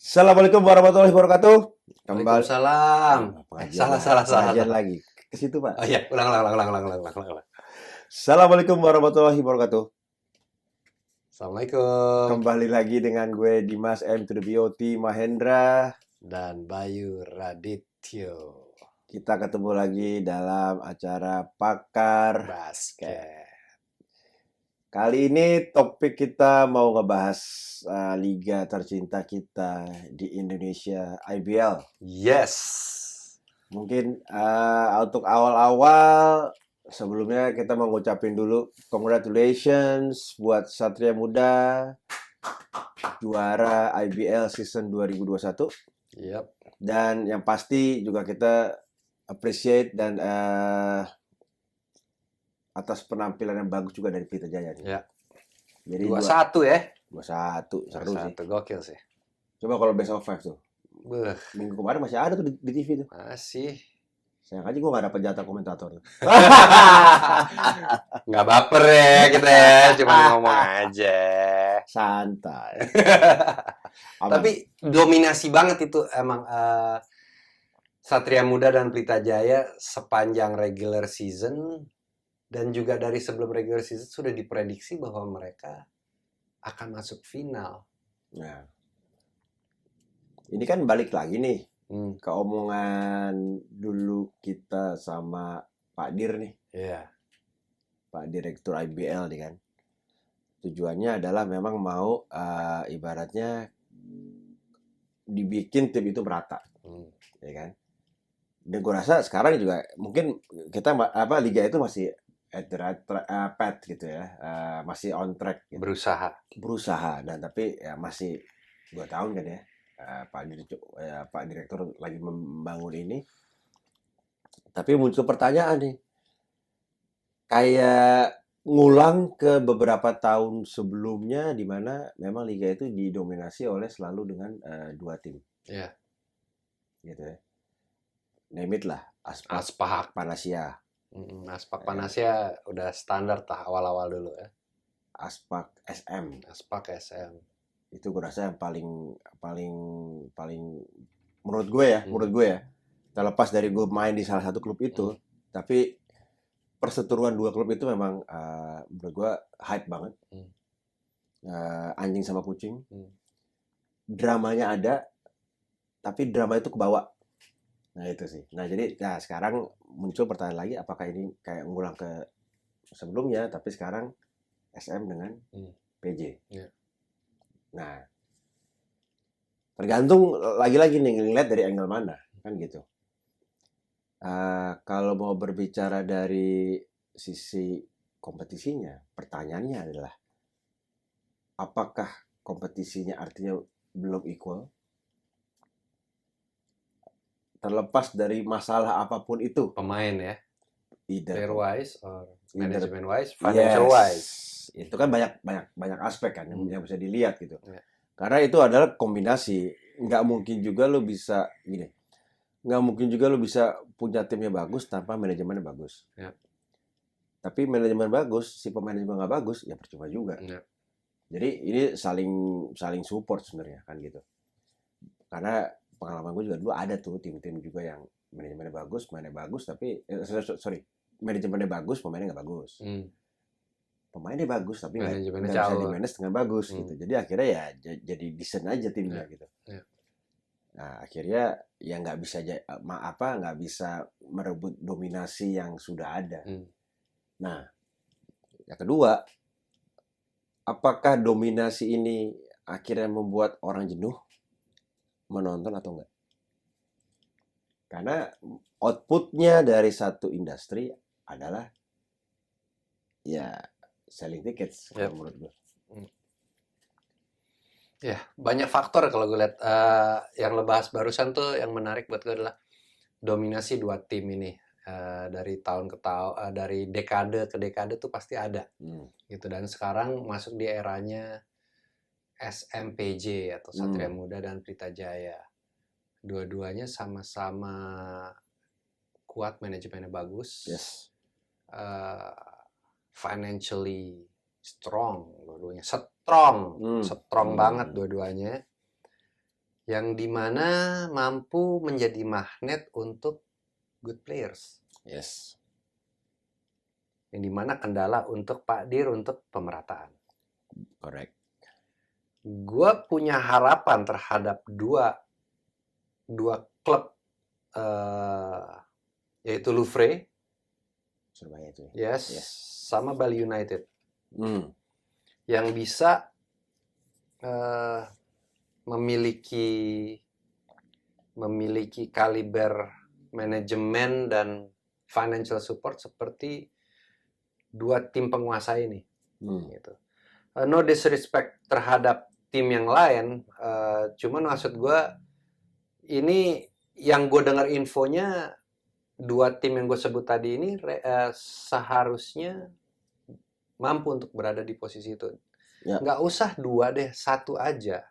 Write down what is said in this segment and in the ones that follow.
Assalamualaikum warahmatullahi wabarakatuh. Kembali Waalaikumsalam. Salah. lagi. Ke situ, Pak. Oh iya, ulang. Assalamualaikum warahmatullahi wabarakatuh. Assalamualaikum. Kembali lagi dengan gue Dimas M to the BOT Mahendra. Dan Bayu Radityo. Kita ketemu lagi dalam acara Pakar Basket. Kali ini topik kita mau ngebahas liga tercinta kita di Indonesia, IBL. Yes. Mungkin untuk awal-awal sebelumnya kita mau ngucapin dulu congratulations buat Satria Muda juara IBL season 2021. Yep. Dan yang pasti juga kita appreciate dan atas penampilan yang bagus juga dari Pelita Jaya. Ya. Jadi 2-1 ya. 2-1 seru sih. 2-1 gokil sih. Coba kalau best of 5 tuh. Beuh, Minggu kemarin masih ada tuh di TV tuh. masih. Sayang aja gue gak dapet jatah komentator. Nggak baper ya kita ya, cuma ngomong aja. Santai. Tapi dominasi banget itu emang Satria Muda dan Pelita Jaya sepanjang regular season. Dan juga dari sebelum regular season sudah diprediksi bahwa mereka akan masuk final. Nah, ini kan balik lagi nih ke omongan dulu kita sama Pak Dir nih. Iya. Pak Direktur IBL nih kan. Tujuannya adalah memang mau ibaratnya dibikin tim itu merata. Ya kan? Dan gue rasa sekarang juga mungkin kita liga itu masih at the right path gitu ya, masih on track gitu. berusaha dan tapi ya masih 2 tahun kan ya, Pak Direktur lagi membangun ini. Tapi muncul pertanyaan nih, kayak ngulang ke beberapa tahun sebelumnya di mana memang liga itu didominasi oleh selalu dengan 2 tim. Iya. Gitu ya. Name it lah, Aspak Panasya. Aspak Panasya udah standar awal-awal dulu ya. Aspak SM. Itu gue rasa yang paling menurut gue ya. Terlepas dari gue main di salah satu klub itu, tapi perseteruan 2 klub itu memang menurut gue hype banget. Anjing sama kucing. Dramanya ada, tapi drama itu kebawa. Nah itu sih. Nah jadi sekarang muncul pertanyaan lagi, apakah ini kayak ngulang ke sebelumnya, tapi sekarang SM dengan PJ. Yeah. Nah tergantung lagi-lagi nih ngeliat dari angle mana kan gitu. Kalau mau berbicara dari sisi kompetisinya, pertanyaannya adalah apakah kompetisinya artinya belum equal? Terlepas dari masalah apapun itu, pemain ya, player wise or management wise, yes, financial wise, itu kan banyak aspek kan yang bisa dilihat gitu. Karena itu adalah kombinasi. Nggak mungkin juga lo bisa punya timnya bagus tanpa manajemennya bagus. Tapi manajemen bagus, si pemain juga nggak bagus, ya percuma juga. Jadi ini saling support sebenarnya kan gitu. Karena pengalaman gue juga dulu ada tuh tim-tim juga yang manajemennya bagus, mainnya bagus, tapi manajemennya bagus, pemainnya nggak bagus. Pemainnya bagus, tapi nggak bisa di-manage dengan bagus gitu. Jadi akhirnya ya jadi desain aja timnya gitu. Nah akhirnya ya nggak bisa merebut dominasi yang sudah ada. Nah yang kedua, apakah dominasi ini akhirnya membuat orang jenuh menonton atau enggak? Karena outputnya dari satu industri adalah ya selling tickets menurut gue. Ya banyak faktor kalau gue lihat. Yang lo bahas barusan tuh yang menarik buat gue adalah dominasi 2 tim ini. Dari tahun ke tahun, dari dekade ke dekade tuh pasti ada gitu. Dan sekarang masuk di eranya SMPJ atau Satria Muda dan Pelita Jaya. Dua-duanya sama-sama kuat, manajemennya bagus, financially strong, dua-duanya strong banget dua-duanya. yang dimana mampu menjadi magnet untuk good players. Yes. Yang dimana kendala untuk Pak Dir untuk pemerataan. Correct. Gue punya harapan terhadap dua klub, yaitu Louvre, Surabaya itu. yes, sama Bali United, yang bisa memiliki kaliber manajemen dan financial support seperti dua tim penguasa ini. Gitu. No disrespect terhadap tim yang lain, cuman maksud gue ini yang gue dengar infonya dua tim yang gue sebut tadi ini seharusnya mampu untuk berada di posisi itu. Ya. Nggak usah dua deh, satu aja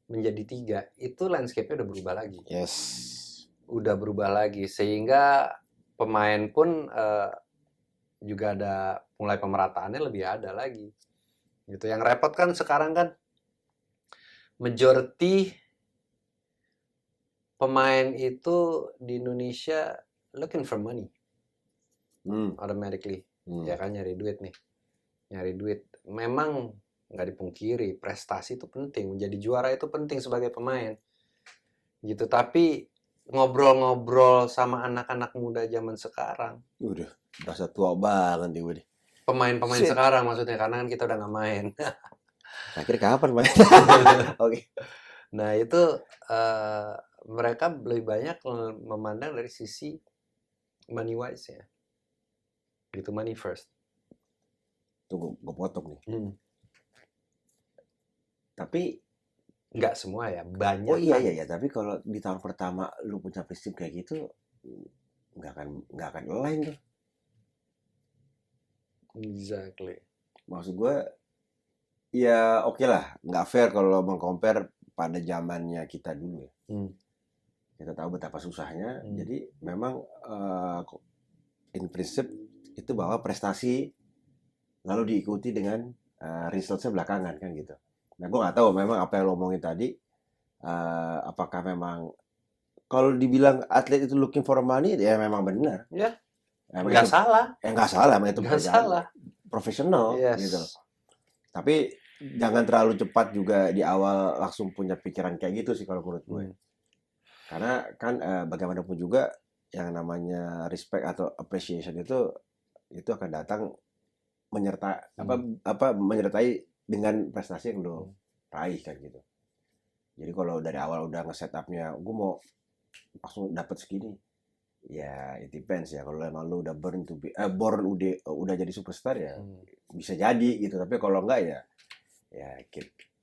menjadi tiga, itu landscape-nya udah berubah lagi. Yes. Udah berubah lagi, sehingga pemain pun juga ada mulai pemerataannya lebih ada lagi. Gitu. Yang repot kan sekarang kan majority pemain itu di Indonesia looking for money. Automatically. Ya kan, nyari duit nih. Nyari duit. Memang nggak dipungkiri, prestasi itu penting, menjadi juara itu penting sebagai pemain. Gitu, tapi ngobrol-ngobrol sama anak-anak muda zaman sekarang. Udah, berasa tua banget nih gue. Pemain-pemain sekarang maksudnya, karena kan kita udah nggak main. Akhirnya kapan main? Oke. Nah itu mereka lebih banyak memandang dari sisi money wise ya. Gitu, money first. Tunggu, gue potong nih. Tapi nggak semua ya, banyak. Oh iya, tapi kalau di tahun pertama lu punya prinsip kayak gitu, nggak akan lain tuh. Exactly. Maksud gue, ya oke lah, nggak fair kalau meng-compare pada zamannya kita dulu ya. Kita tahu betapa susahnya, jadi memang in prinsip itu bahwa prestasi lalu diikuti dengan results-nya belakangan kan gitu. Nah, gue nggak tahu memang apa yang lo omongin tadi, apakah memang kalau dibilang atlet itu looking for money, ya memang benar. Ya, nggak salah. Nggak salah, memang itu nggak salah. Profesional, gitu. Tapi jangan terlalu cepat juga di awal langsung punya pikiran kayak gitu sih kalau menurut gue. Karena kan bagaimanapun juga yang namanya respect atau appreciation itu akan datang menyertai dengan prestasi yang lo raih kan gitu. Jadi kalau dari awal udah nge-setupnya gue mau langsung dapat segini, ya it depends ya. Kalau emang lo udah born udah jadi superstar ya bisa jadi gitu. Tapi kalau enggak ya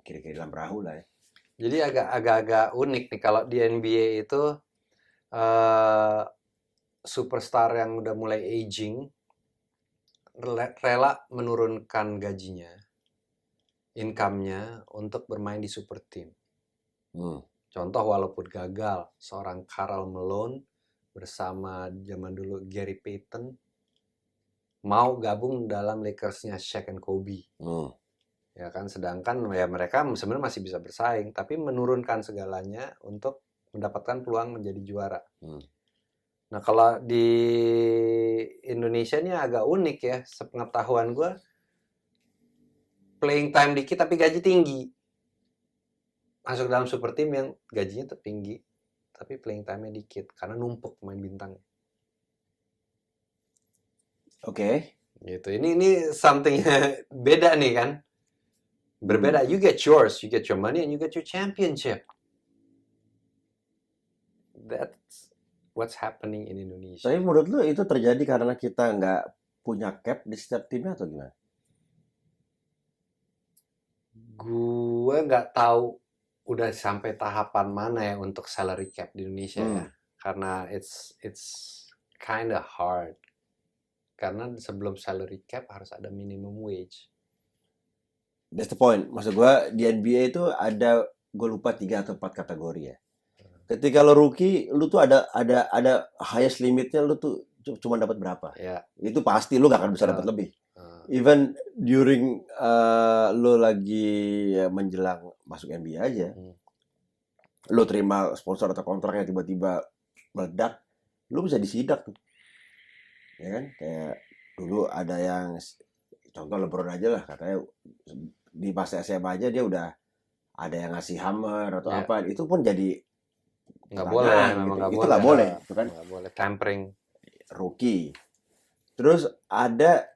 kira-kira dalam perahu lah ya. Jadi agak-agak unik nih kalau di NBA itu superstar yang udah mulai aging rela menurunkan gajinya, income-nya untuk bermain di super team. Contoh, walaupun gagal, seorang Karl Malone bersama zaman dulu Gary Payton mau gabung dalam Lakers-nya Shaq and Kobe. Ya kan, sedangkan ya mereka sebenarnya masih bisa bersaing, tapi menurunkan segalanya untuk mendapatkan peluang menjadi juara. Nah, kalau di Indonesia ini agak unik ya, sepengetahuan gue, playing time dikit tapi gaji tinggi. Masuk dalam super team yang gajinya tertinggi, tapi playing time-nya dikit, karena numpuk pemain bintang. Oke. Gitu. Ini something beda nih kan. Berbeda. You get yours, you get your money, and you get your championship. That's what's happening in Indonesia. Tapi menurut lu itu terjadi karena kita nggak punya cap di setiap timnya atau gimana? Gue nggak tahu udah sampai tahapan mana ya untuk salary cap di Indonesia ya. Karena it's kinda hard. Karena sebelum salary cap harus ada minimum wage. That's the point. Maksud gue di NBA itu ada, gue lupa 3 atau 4 kategori ya. Ketika lo rookie, lu tuh ada highest limitnya, lu tuh cuma dapat berapa? Ya. Itu pasti lu gak akan bisa dapat lebih. Even during lo lagi menjelang masuk NBA aja, lu terima sponsor atau kontraknya tiba-tiba meledak, lu bisa disidak tuh. Ya kan? Kayak dulu ada yang contoh LeBron aja lah, katanya di masa SMA aja dia udah ada yang ngasih hammer atau apa, itu pun jadi nggak boleh, gitu. memang nggak Itu boleh. nggak boleh, itu kan Nggak boleh tampering. rookie. Terus ada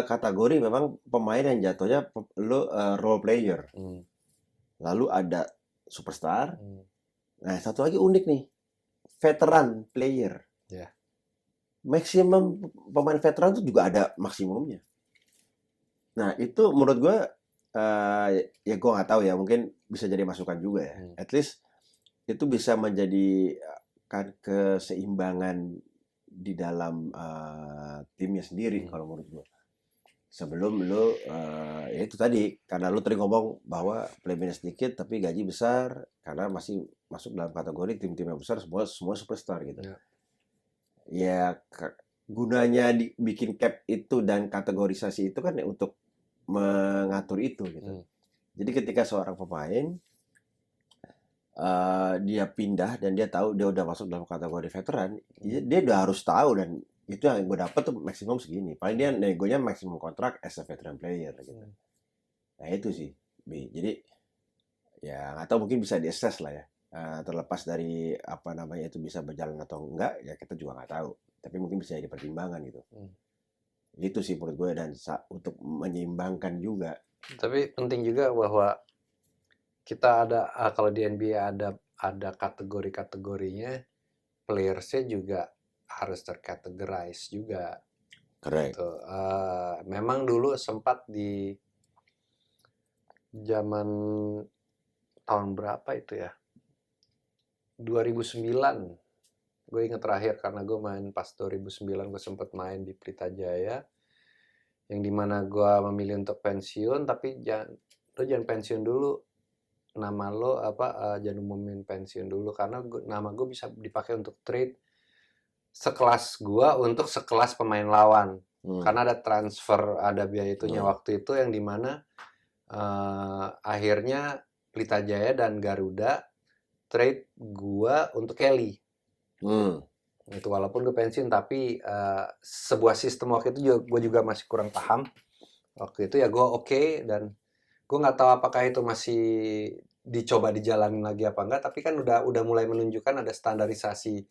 kategori memang pemain yang jatuhnya lu role player. Lalu ada superstar. Nah, satu lagi unik nih, veteran player. Maksimum pemain veteran itu juga ada maksimumnya. Nah, itu menurut gue ya gue nggak tahu ya, mungkin bisa jadi masukan juga ya. At least itu bisa menjadi kan keseimbangan di dalam timnya sendiri kalau menurut gue. Sebelum lo ya itu tadi, karena lo tadi ngomong bahwa playmaker sedikit tapi gaji besar, karena masih masuk dalam kategori tim-tim yang besar semua superstar gitu. Ya gunanya bikin cap itu dan kategorisasi itu kan ya untuk mengatur itu gitu. Jadi ketika seorang pemain dia pindah dan dia tahu dia udah masuk dalam kategori veteran, dia udah harus tahu, dan itu yang gue dapet tuh maksimum segini. Paling dia negonya maksimum kontrak as a veteran player gitu. Nah itu sih, jadi ya nggak tahu, mungkin bisa diakses lah ya. Terlepas dari apa namanya itu bisa berjalan atau enggak, ya kita juga nggak tahu. Tapi mungkin bisa jadi pertimbangan gitu. Itu sih menurut gue, dan untuk menyeimbangkan juga. Tapi penting juga bahwa kita ada kalau di NBA ada kategori-kategorinya, playersnya juga harus terkategorize juga. Correct. Gitu. Memang dulu sempat di zaman tahun berapa itu ya? 2009. Gue ingat terakhir karena gue main pas 2009, gue sempat main di Pelita Jaya, yang dimana gue memilih untuk pensiun, tapi jangan pensiun dulu, nama lo jangan umumin pensiun dulu, karena nama gue bisa dipakai untuk trade sekelas gue untuk sekelas pemain lawan, karena ada transfer, ada biaya itunya. Waktu itu yang dimana akhirnya Pelita Jaya dan Garuda trade gue untuk Kelly. Itu walaupun gue pensiun, tapi sebuah sistem waktu itu gue juga masih kurang paham. Waktu itu ya gue oke, dan gue nggak tahu apakah itu masih dicoba dijalanin lagi apa enggak, tapi kan udah mulai menunjukkan ada standarisasi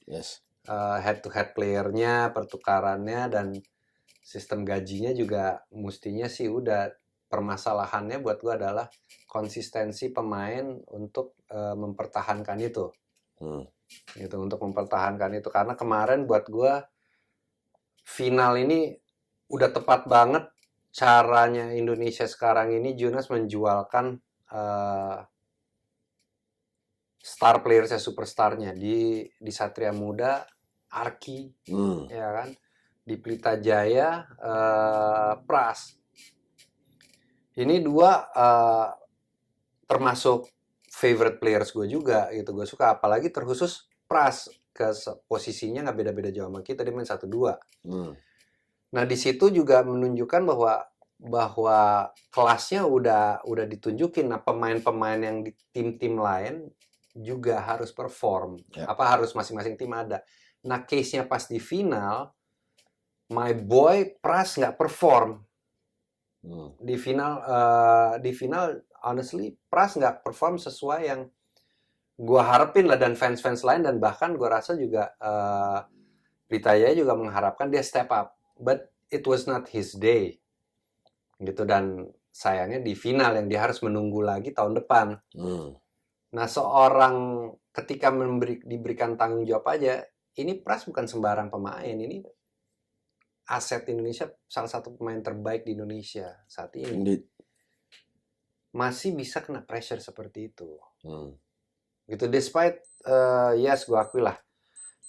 head to head playernya, pertukarannya, dan sistem gajinya juga mestinya sih udah. Permasalahannya buat gue adalah konsistensi pemain untuk mempertahankan itu. Gitu, untuk mempertahankan itu, karena kemarin buat gue final ini udah tepat banget caranya Indonesia sekarang ini, Jonas menjualkan star playersnya, superstarnya di Satria Muda, Arki, ya kan, di Pelita Jaya, Pras. Ini dua termasuk favorite players gue juga gitu. Gue suka, apalagi terkhusus Pras, ke posisinya nggak beda-beda jauh sama kita, dia main 1-2. Nah di situ juga menunjukkan bahwa kelasnya udah ditunjukin. Nah pemain-pemain yang di tim-tim lain juga harus perform. Harus masing-masing tim ada. Nah case-nya pas di final, my boy Pras nggak perform. Di final honestly Pras nggak perform sesuai yang gue harapin lah, dan fans-fans lain, dan bahkan gue rasa juga Pelita Jaya juga mengharapkan dia step up, but it was not his day gitu. Dan sayangnya di final yang dia harus menunggu lagi tahun depan. Nah seorang ketika diberikan tanggung jawab aja, ini Pras bukan sembarang pemain, ini aset Indonesia, salah satu pemain terbaik di Indonesia saat ini. Masih bisa kena pressure seperti itu. Gitu, despite yes, gue akui lah,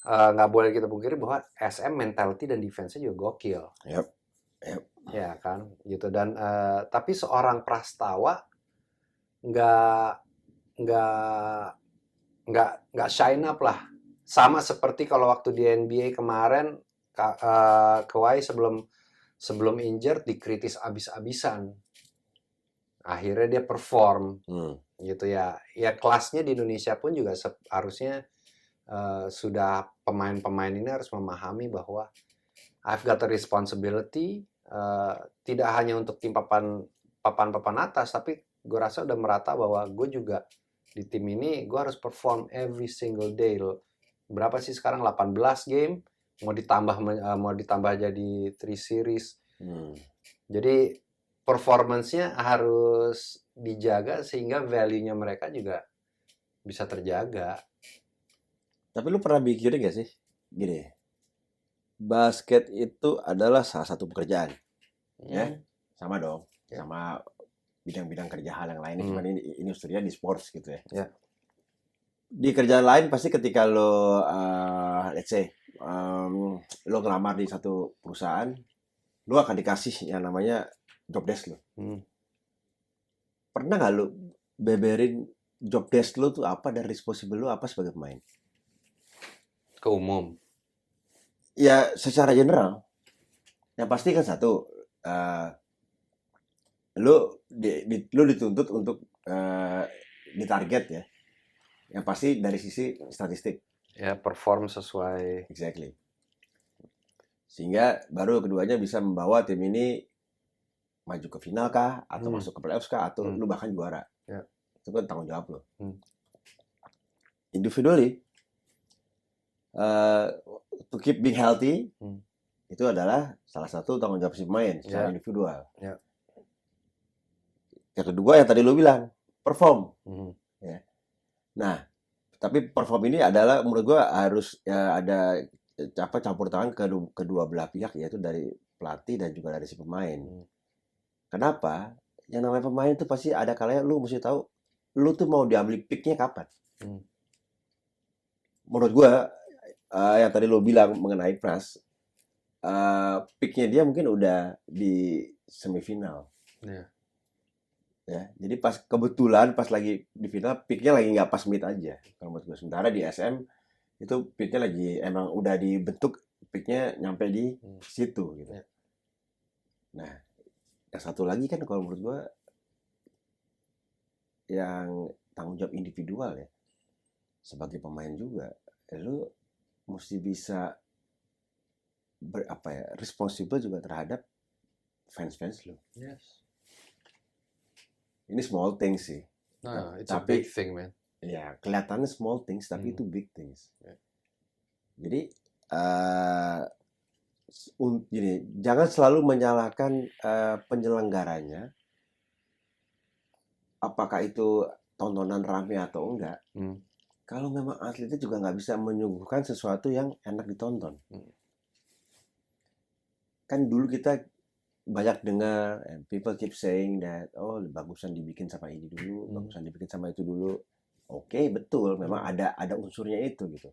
nggak boleh kita pungkiri bahwa SM mentality dan defense-nya juga gokil. Ya kan, gitu. Dan tapi seorang Prastawa nggak shine up lah. Sama seperti kalau waktu di NBA kemarin, Kawhi sebelum injured dikritis abis-abisan. Akhirnya dia perform. gitu ya. Ya kelasnya di Indonesia pun juga harusnya sudah pemain-pemain ini harus memahami bahwa I've got a responsibility, tidak hanya untuk tim papan atas, tapi gue rasa udah merata bahwa gue juga di tim ini gue harus perform every single day. Berapa sih sekarang 18 game, mau ditambah jadi 3 series. Jadi performance-nya harus dijaga sehingga value-nya mereka juga bisa terjaga. Tapi lu pernah mikirin gak sih gini, basket itu adalah salah satu pekerjaan, ya sama dong, sama bidang-bidang kerja hal yang lainnya, cuman ini industrinya di sports gitu ya. Di kerjaan lain pasti ketika lo let's say lo ngelamar di satu perusahaan, lo akan dikasih yang namanya job desk lo. Pernah nggak lo beberin job desk lo tuh apa dan responsible lo apa sebagai pemain? Ke umum. Ya secara general. Yang pasti kan satu, lo dituntut untuk ditarget ya. Yang pasti dari sisi statistik. Ya perform sesuai. Exactly. Sehingga baru keduanya bisa membawa tim ini maju ke final kah, atau masuk ke playoffs kah, atau lu bahkan juara. Ya. Itu kan tanggung jawab lo. Individually, to keep being healthy, itu adalah salah satu tanggung jawab si pemain secara individual. Yang kedua yang tadi lu bilang, perform. Ya. Nah, tapi perform ini adalah menurut gua harus ada campur tangan kedua belah pihak, yaitu dari pelatih dan juga dari si pemain. Kenapa? Yang namanya pemain itu pasti ada kalanya lu mesti tahu lu tuh mau diambil picknya kapan. Menurut gua yang tadi lu bilang mengenai Pras, picknya dia mungkin udah di semifinal. Ya, jadi kebetulan pas lagi di final picknya lagi nggak pas mid aja kalau menurut gue. Sementara di SM itu picknya lagi emang udah dibentuk, picknya nyampe di situ gitu. Nah, yang satu lagi kan kalau menurut gue yang tanggung jawab individual ya, sebagai pemain juga, lu mesti bisa responsible juga terhadap fans lu. Ini small things sih. It's a big thing, man. Ya, kelihatannya small things, tapi itu big things. Jadi, gini, jangan selalu menyalahkan penyelenggaranya. Apakah itu tontonan rame atau enggak? Kalau memang atletnya juga nggak bisa menyuguhkan sesuatu yang enak ditonton. Kan dulu kita banyak dengar people keep saying that bagusan dibikin sama ini dulu, bagusan dibikin sama itu dulu. Oke, betul, memang ada unsurnya itu gitu.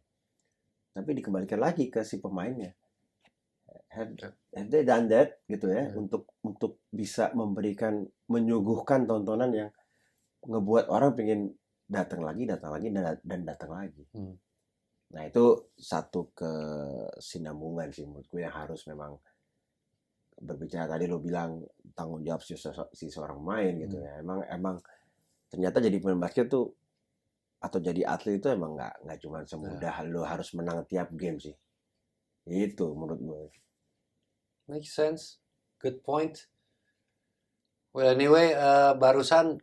Tapi dikembalikan lagi ke si pemainnya. Have they done that gitu ya, untuk bisa menyuguhkan tontonan yang ngebuat orang pengen datang lagi dan datang lagi. Nah, itu satu kesinambungan sih menurutku yang harus memang berbicara. Tadi lo bilang tanggung jawab si seorang pemain gitu ya. Emang ternyata jadi pemain basket tuh atau jadi atlet itu emang nggak cuma semudah lo harus menang tiap game sih. Itu menurut gue. Makes sense. Good point. Well anyway, barusan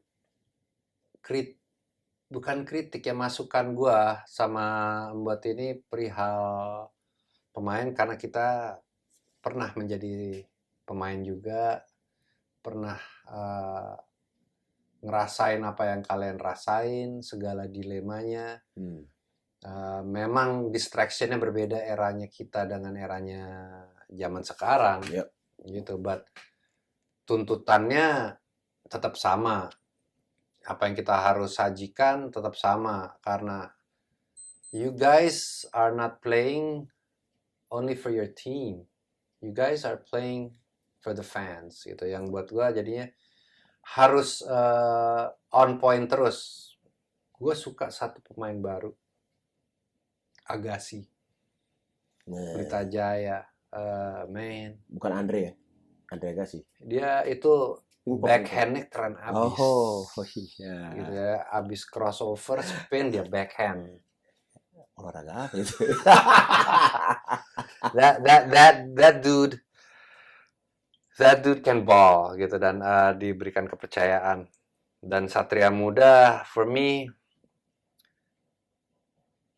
bukan kritik ya, masukan gue sama membuat ini perihal pemain, karena kita pernah menjadi pemain juga, pernah ngerasain apa yang kalian rasain, segala dilemanya. Memang distractionnya berbeda eranya kita dengan eranya zaman sekarang, gitu. But tuntutannya tetap sama. Apa yang kita harus sajikan tetap sama, karena you guys are not playing only for your team. You guys are playing for the fans, gitu. Yang buat gue jadinya harus on point terus. Gue suka satu pemain baru, Agassi, Pelita Jaya, man. Bukan Andre ya? Andre Agassi. Dia itu Backhandnya keren abis. Oh iya. Gitu ya, abis crossover spin dia backhand. Olahraga apa itu? That dude can ball gitu, dan diberikan kepercayaan. Dan Satria Muda for me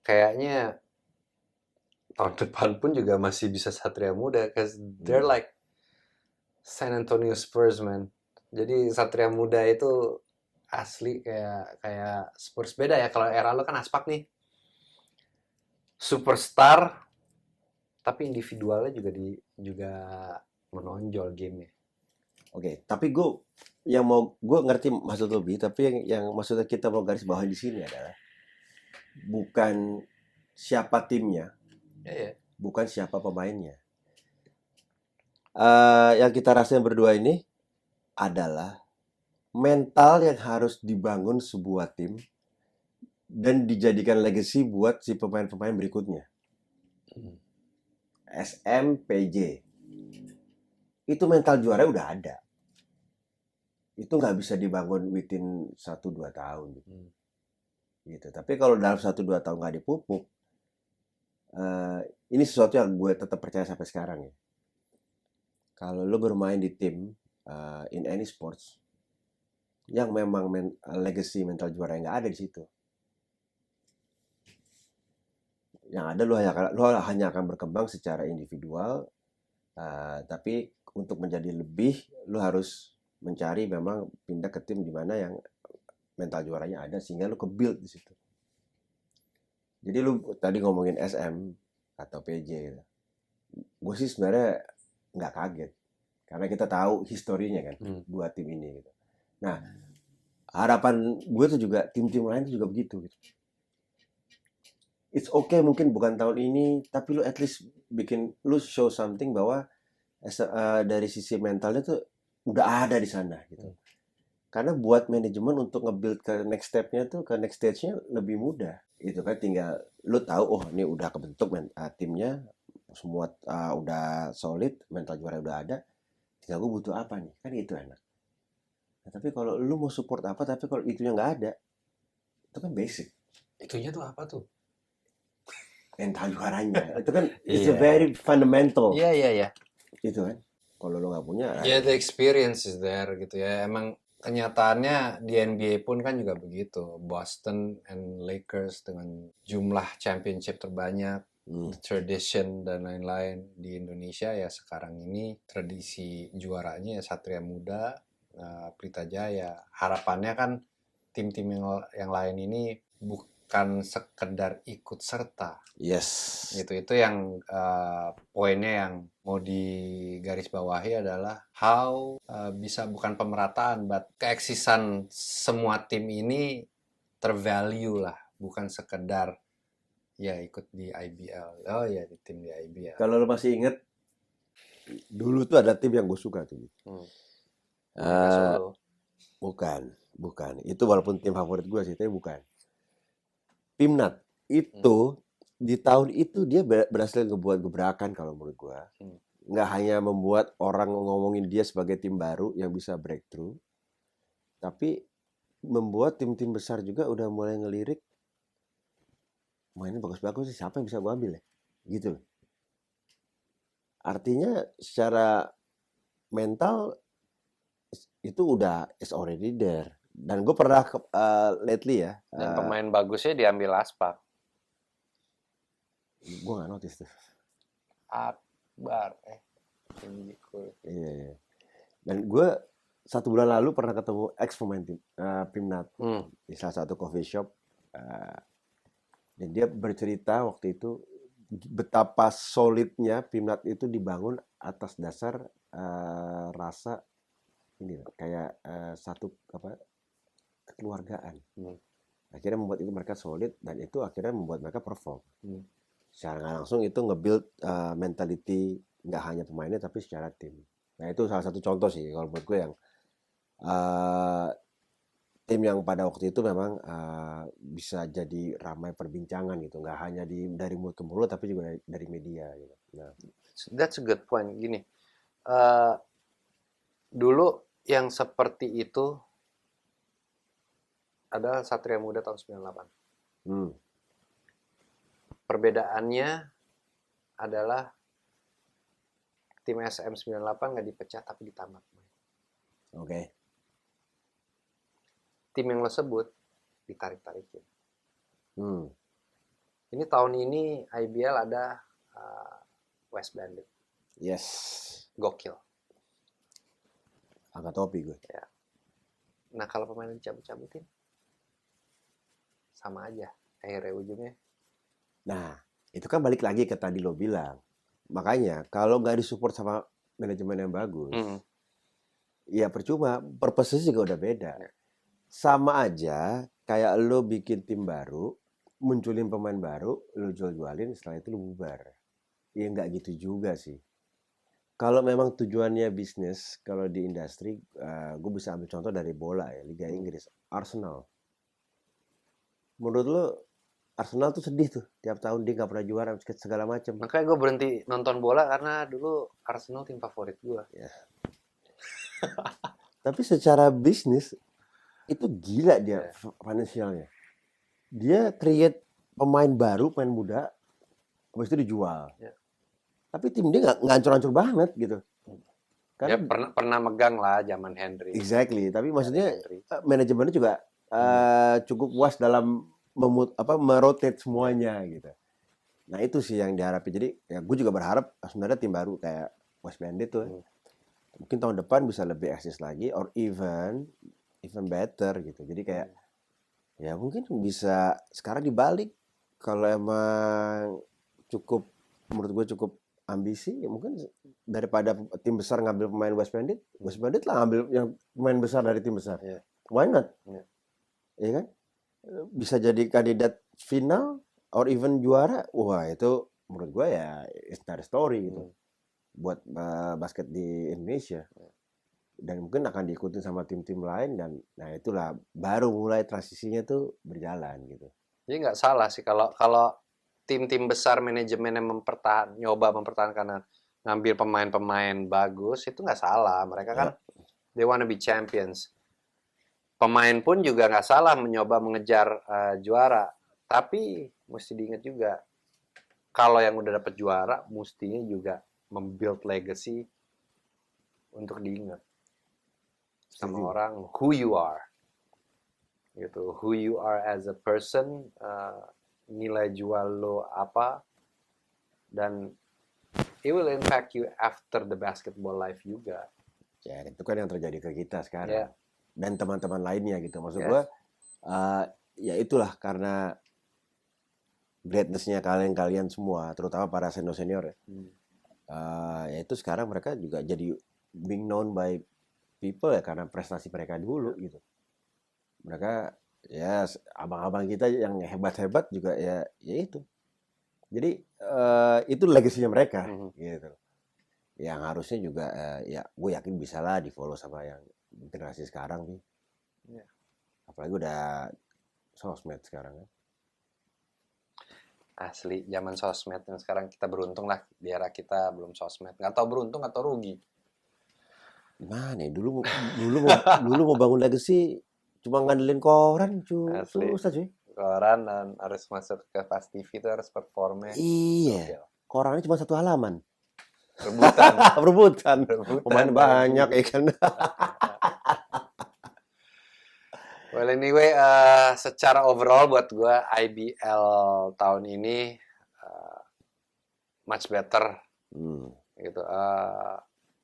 kayaknya tahun depan pun juga masih bisa Satria Muda, cause they're like San Antonio Spurs, man. Jadi Satria Muda itu asli kayak Spurs. Beda ya, kalau era lo kan Aspak nih superstar, tapi individualnya juga menonjol gamenya. Oke, tapi gue ngerti maksud lo, Bi, tapi yang maksudnya kita mau garis bawahi di sini adalah bukan siapa timnya, bukan siapa pemainnya. Yang kita rasain berdua ini adalah mental yang harus dibangun sebuah tim dan dijadikan legacy buat si pemain-pemain berikutnya. SM, PJ. Itu mental juara udah ada. Itu nggak bisa dibangun within 1-2 tahun. Gitu. Tapi kalau dalam 1-2 tahun nggak dipupuk, ini sesuatu yang gue tetap percaya sampai sekarang ya. Kalau lo bermain di tim in any sports yang memang legacy mental juara yang nggak ada di situ, yang ada lo hanya akan berkembang secara individual, tapi untuk menjadi lebih lo harus mencari memang pindah ke tim di mana yang mental juaranya ada sehingga lo ke-build di situ. Jadi lo tadi ngomongin SM atau PJ gitu. Gue sih sebenarnya nggak kaget karena kita tahu historinya kan dua tim ini gitu. Nah, harapan gue tuh juga tim-tim lain tuh juga begitu gitu. It's okay mungkin bukan tahun ini, tapi lu at least lu show something bahwa dari sisi mentalnya tuh udah ada di sana gitu. Karena buat manajemen untuk nge-build ke next step-nya tuh, ke next stage-nya lebih mudah. Itu kan tinggal lu tahu, oh ini udah kebentuk timnya, semua udah solid, mental juara udah ada, tinggal gue butuh apa nih, kan itu enak. Nah, tapi kalau lu mau support apa, tapi kalau itunya nggak ada, itu kan basic. Itunya tuh apa tuh? Mental juaranya, itu kan it's a very fundamental. Iya. Itu kan, kalau lu nggak punya, the experience is there gitu ya. Emang kenyataannya di NBA pun kan juga begitu. Boston and Lakers dengan jumlah championship terbanyak, tradition dan lain-lain. Di Indonesia ya sekarang ini tradisi juaranya ya Satria Muda, Pelita Jaya. Harapannya kan tim-tim yang lain ini bukan sekedar ikut serta. Yes. Itu yang poinnya yang mau digarisbawahi adalah how bisa bukan pemerataan, but keeksisan semua tim ini tervalue lah, bukan sekedar ya ikut di IBL. Oh ya di tim di IBL. Kalau lo masih inget dulu tuh ada tim yang gue suka tuh. Bukan. Itu walaupun tim favorit gue sih, tapi bukan. Pimnat itu di tahun itu dia berhasil ngebuat gebrakan kalau menurut gue. Nggak hanya membuat orang ngomongin dia sebagai tim baru yang bisa breakthrough, tapi membuat tim-tim besar juga udah mulai ngelirik, mainnya bagus-bagus sih, siapa yang bisa gue ambil ya? Gitu loh. Artinya secara mental itu udah is already there. Dan gue pernah lately ya. Dan pemain bagusnya diambil Aspak. Gue nggak notice tuh. Akbar. Iya. Dan gue 1 bulan lalu pernah ketemu ex pemain Pimnat di salah satu coffee shop. Dan dia bercerita waktu itu betapa solidnya Pimnat itu dibangun atas dasar rasa ini kayak satu kekeluargaan. Akhirnya membuat itu mereka solid dan itu akhirnya membuat mereka perform. Secara nggak langsung itu nge-build mentality nggak hanya pemainnya tapi secara tim. Nah itu salah satu contoh sih kalau menurut gue yang tim yang pada waktu itu memang bisa jadi ramai perbincangan gitu, nggak hanya dari mulut ke mulut tapi juga dari media gitu. Nah, that's a good point. Gini, dulu yang seperti itu adalah Satria Muda tahun 98. Perbedaannya adalah tim SM 98 nggak dipecah tapi ditamat. Oke. Tim yang lo sebut ditarik-tarikin. Hmm. Ini tahun ini IBL ada West Bandit. Yes. Gokil. Angkat topi gue. Ya. Nah kalau pemain dicabut-cabutin, sama aja. Akhirnya ujungnya. Nah, itu kan balik lagi ke tadi lo bilang. Makanya kalau nggak disupport sama manajemen yang bagus, ya percuma. Purpose-nya juga udah beda. Ya. Sama aja kayak lo bikin tim baru, munculin pemain baru, lo jual-jualin, setelah itu lo bubar. Ya nggak gitu juga sih. Kalau memang tujuannya bisnis, kalau di industri, gue bisa ambil contoh dari bola ya, Liga Inggris, Arsenal. Menurut lo, Arsenal tuh sedih tuh, tiap tahun dia nggak pernah juara, segala macam. Makanya gue berhenti nonton bola karena dulu Arsenal tim favorit gue. Ya. Tapi secara bisnis, itu gila dia finansialnya. Dia create pemain baru, pemain muda, habis itu dijual. Ya. Tapi tim dia nggak hancur-hancur banget gitu. Karena dia pernah megang lah zaman Henry. Exactly. Tapi maksudnya manajemennya juga cukup puas dalam merotate semuanya gitu. Nah itu sih yang diharapin. Jadi ya gue juga berharap sebenarnya tim baru kayak West Bandit tuh mungkin tahun depan bisa lebih eksis lagi, or even better gitu. Jadi kayak ya mungkin bisa sekarang dibalik, kalau emang menurut gue cukup ambisi, ya mungkin daripada tim besar ngambil pemain West Bandit lah ngambil yang pemain besar dari tim besar. Yeah. Why not? Yeah. Ya kan? Bisa jadi kandidat final or even juara. Wah, itu menurut gue ya it's not a story gitu. Buat basket di Indonesia. Dan mungkin akan diikutin sama tim-tim lain, dan nah itulah baru mulai transisinya tuh berjalan gitu. Jadi nggak salah sih kalau tim-tim besar manajemennya nyoba mempertahankan ngambil pemain-pemain bagus, itu nggak salah. Mereka kan they wanna be champions. Pemain pun juga nggak salah mencoba mengejar juara. Tapi mesti diingat juga, kalau yang udah dapet juara, mestinya juga membuild legacy untuk diingat sama orang who you are. Gitu, who you are as a person, nilai jual lo apa, dan it will impact you after the basketball life juga. Ya itu kan yang terjadi ke kita sekarang. Yeah. Dan teman-teman lainnya gitu. Maksud gue ya itulah karena greatness-nya kalian semua, terutama para senior ya. Ya itu sekarang mereka juga jadi being known by people ya karena prestasi mereka dulu gitu. Mereka ya abang-abang kita yang hebat-hebat juga ya itu. Jadi itu legasinya mereka gitu. Yang harusnya juga ya gue yakin bisa lah di follow sama yang generasi sekarang nih. Yeah. Apalagi udah sosmed sekarang kan. Asli zaman sosmed yang sekarang, kita beruntung lah di era kita belum sosmed. Nggak tahu beruntung atau rugi. Gimana ya, dulu mau bangun legacy cuma ngandelin koran, susah cuy. Koran, dan harus masuk ke Fast TV itu harus performnya. Iya. Korannya cuma satu halaman. Rebutan. Pemain banyak ya kan. Well anyway, secara overall buat gue IBL tahun ini much better. Gitu.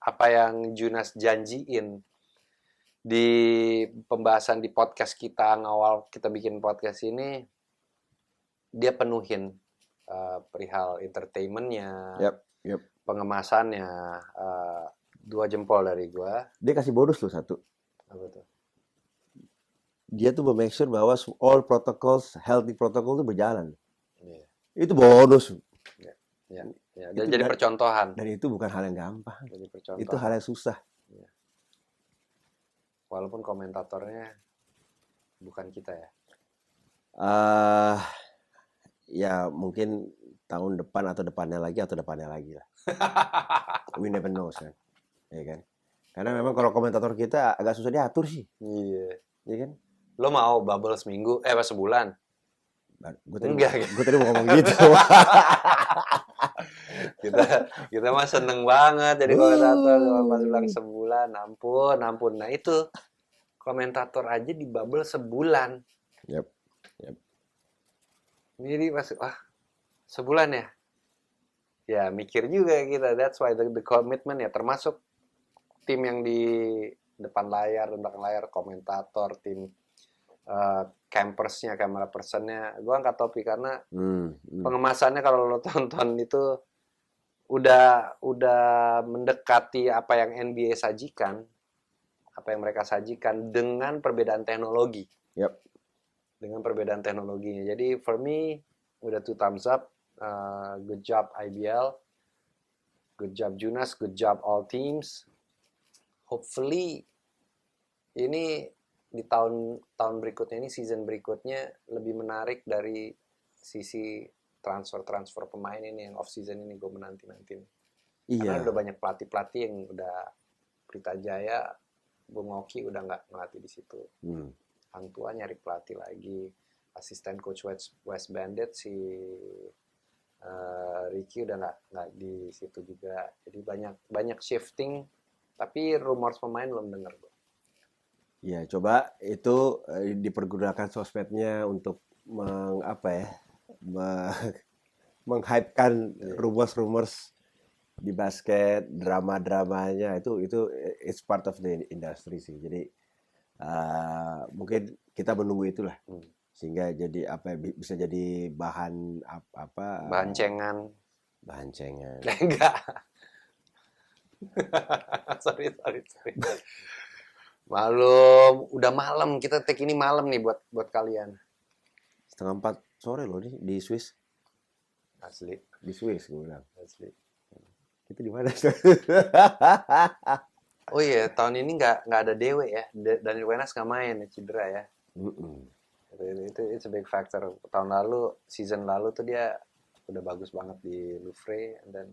Apa yang Junas janjiin di pembahasan di podcast kita awal kita bikin podcast ini, dia penuhin perihal entertainmentnya, pengemasannya, 2 jempol dari gua. Dia kasih bonus loh 1. Apa tuh? Dia tuh make sure bahwa all protocols, healthy protocol itu berjalan. Yeah. Itu bonus. Ya. Dan jadi percontohan. Dan itu bukan hal yang gampang. Itu hal yang susah. Ya. Walaupun komentatornya bukan kita ya. Ya mungkin tahun depan atau depannya lagi lah. We never know kan. Ya kan. Karena memang kalau komentator kita agak susah diatur sih. Iya. Iya kan? Lo mau bubble seminggu, pas sebulan? Gue tadi mau ngomong gitu. kita mah seneng banget jadi komentator. Pas bilang sebulan, ampun. Nah itu komentator aja di bubble sebulan. Yep. Jadi sebulan ya? Ya mikir juga kita. That's why the commitment ya, termasuk tim yang di depan layar, di belakang layar, komentator, tim campersnya, camera personnya. Gue angkat topi karena pengemasannya kalau lo tonton itu udah mendekati apa yang NBA sajikan, apa yang mereka sajikan dengan perbedaan teknologi. Yep. Dengan perbedaan teknologinya. Jadi for me udah 2 thumbs up. Good job IBL, good job Junas, good job all teams. Hopefully ini di tahun berikutnya, ini season berikutnya lebih menarik dari sisi transfer pemain ini, yang off season ini gue menanti. Karena udah banyak pelatih yang udah Pelita Jaya, Bung Oki udah nggak ngelatih di situ. Hang Tua nyari pelatih lagi, asisten coach West Bandit si Ricky udah nggak di situ juga. Jadi banyak shifting, tapi rumors pemain belum dengar gue. Ya, coba itu dipergunakan sosmednya untuk menghypekan rumors di basket, drama-dramanya itu it's part of the industry sih. Jadi mungkin kita menunggu itulah. Sehingga jadi bisa jadi bahan cengan. Enggak. sorry. Udah malam, kita take ini malam nih buat kalian. 3:30 sore loh nih di Swiss. Asli. Di Swiss gue bilang. Asli. Itu di mana? Oh iya, tahun ini nggak ada Dewe ya. Daniel Wenas nggak main, cedera ya. Itu it's a big factor. Season lalu tuh dia udah bagus banget di Louvre, dan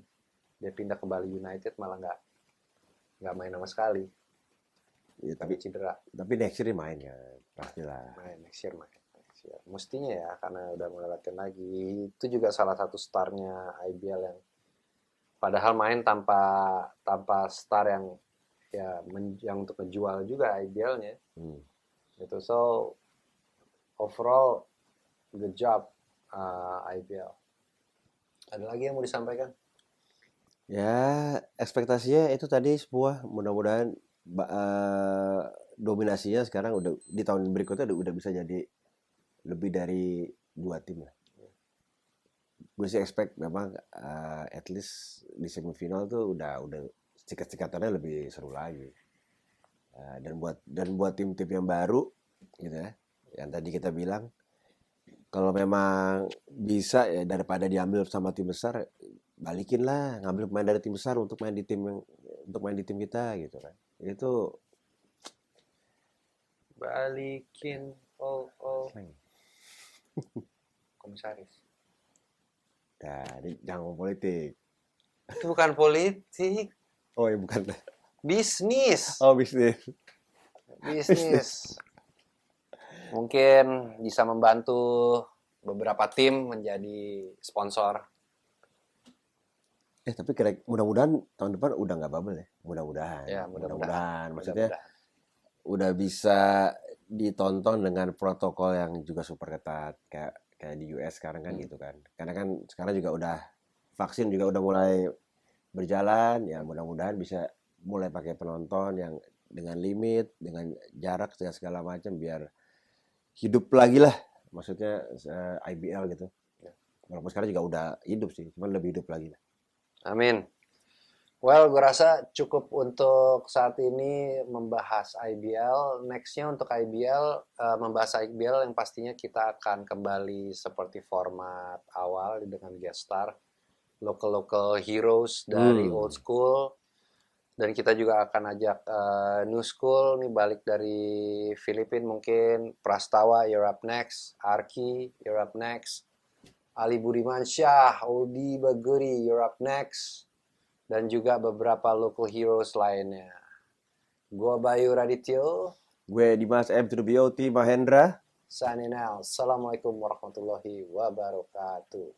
dia pindah ke Bali United malah nggak main sama sekali. Ya, tapi cedera. Tapi next year main ya, pastilah. Next year. Mestinya ya, karena udah mulai latihan lagi. Itu juga salah satu starnya IBL yang padahal main tanpa star yang untuk menjual juga IBL-nya. Itu so overall good job IBL. Ada lagi yang mau disampaikan? Ya, ekspektasinya itu tadi sebuah, mudah-mudahan dominasinya sekarang udah di tahun berikutnya udah bisa jadi lebih dari 2 tim lah. Gue sih expect memang at least di semifinal tuh udah cikat-cikatannya lebih seru lagi. Dan buat tim-tim yang baru gitu ya, yang tadi kita bilang, kalau memang bisa ya, daripada diambil sama tim besar, balikin lah, ngambil pemain dari tim besar untuk main di tim kita gitu kan. Itu balikin komisaris. Jangan ngomong politik. Itu bukan politik. Oh ya, bukan. Bisnis. Oh, bisnis. Mungkin bisa membantu beberapa tim menjadi sponsor. Tapi mudah-mudahan tahun depan udah nggak bubble ya. Mudah-mudahan. Ya, mudah-mudahan. Maksudnya udah bisa ditonton dengan protokol yang juga super ketat kayak di US sekarang kan gitu kan. Karena kan sekarang juga vaksin juga udah mulai berjalan ya, mudah-mudahan bisa mulai pakai penonton yang dengan limit, dengan jarak segala macam, biar hidup lagi lah, maksudnya IBL gitu. Walaupun sekarang juga udah hidup sih, cuman lebih hidup lagi lah. Amin. Well, gue rasa cukup untuk saat ini membahas IBL. Nextnya untuk IBL, membahas IBL yang pastinya kita akan kembali seperti format awal dengan guest star, local heroes dari old school. Dan kita juga akan ajak new school nih, balik dari Filipina mungkin. Prastawa, you're up next. Arki, you're up next. Ali Budiman Syah, Odi Baguri, you're up next. Dan juga beberapa local heroes lainnya. Gua Bayu Radityo. Gue Dimas M to the BOT Mahendra. Signing out. Assalamualaikum warahmatullahi wabarakatuh.